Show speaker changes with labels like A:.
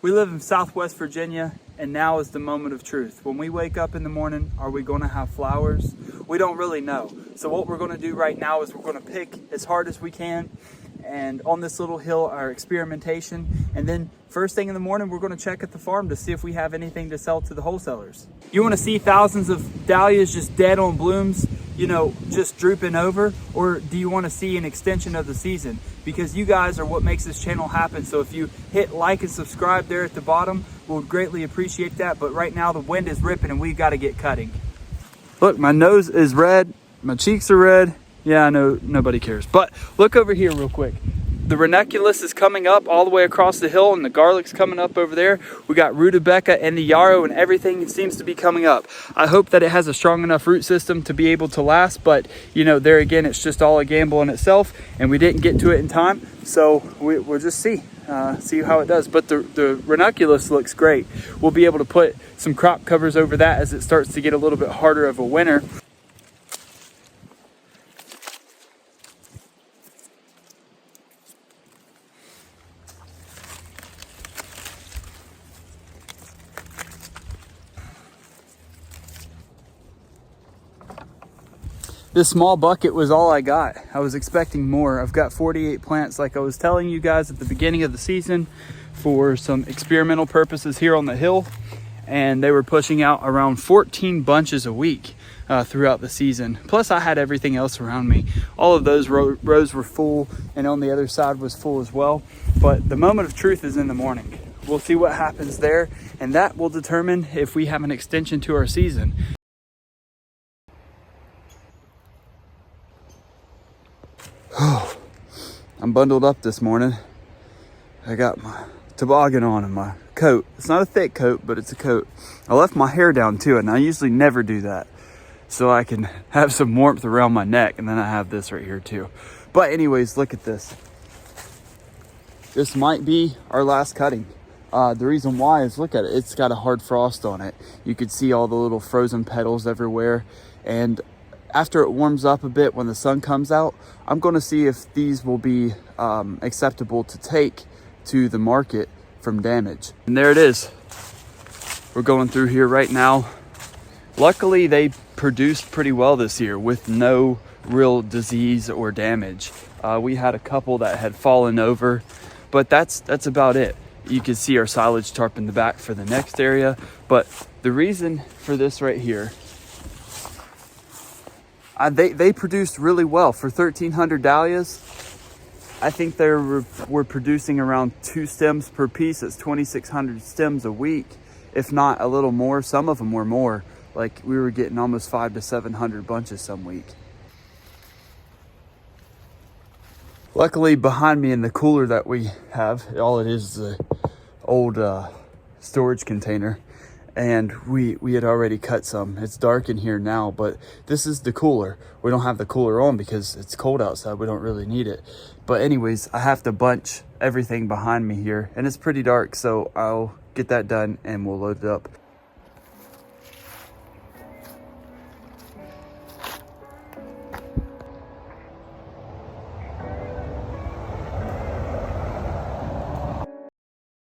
A: We live in Southwest Virginia, and now is the moment of truth. When we wake up in the morning, are we going to have flowers? We don't really know. So what we're going to do right now is we're going to pick as hard as we can, and on this little hill, our experimentation. And then first thing in the morning, we're going to check at the farm to see if we have anything to sell to the wholesalers. You want to see thousands of dahlias just dead on blooms, you know, just drooping over? Or do you want to see an extension of the season? Because you guys are what makes this channel happen. So if you hit like and subscribe there at the bottom, we'll greatly appreciate that. But right now the wind is ripping and we've got to get cutting. Look, my nose is red, my cheeks are red. Yeah, I know nobody cares, but look over here real quick. The ranunculus is coming up all the way across the hill, and the garlic's coming up over there. We got rutabaga and the yarrow, and everything seems to be coming up. I hope that it has a strong enough root system to be able to last, but you know, there again, it's just all a gamble in itself, and we didn't get to it in time, so we'll just see how it does. But the ranunculus looks great. We'll be able to put some crop covers over that as it starts to get a little bit harder of a winter. This small bucket was all I got. I was expecting more. I've got 48 plants like I was telling you guys at the beginning of the season for some experimental purposes here on the hill. And they were pushing out around 14 bunches a week throughout the season. Plus I had everything else around me. All of those rows were full, and on the other side was full as well. But the moment of truth is in the morning. We'll see what happens there, and that will determine if we have an extension to our season. I'm bundled up this morning. I got my toboggan on and my coat. It's not a thick coat, but it's a coat. I left my hair down too, and I usually never do that, so I can have some warmth around my neck. And then I have this right here too. But anyways, look at this. This might be our last cutting. The reason why is, look at it. It's got a hard frost on it. You could see all the little frozen petals everywhere. And after it warms up a bit, when the sun comes out, I'm going to see if these will be acceptable to take to the market from damage. And there it is. We're going through here right now. Luckily, they produced pretty well this year with no real disease or damage. We had a couple that had fallen over, but that's about it. You can see our silage tarp in the back for the next area. But the reason for this right here, they produced really well for 1,300 dahlias. I think they were producing around 2 stems per piece. It's 2,600 stems a week, if not a little more. Some of them were more. Like we were getting almost 500 to 700 bunches some week. Luckily, behind me in the cooler that we have, all it is an old storage container. And we had already cut some. It's dark in here now, but this is the cooler. We don't have the cooler on because it's cold outside. We don't really need it. But anyways, I have to bunch everything behind me here, and it's pretty dark, so I'll get that done and we'll load it up.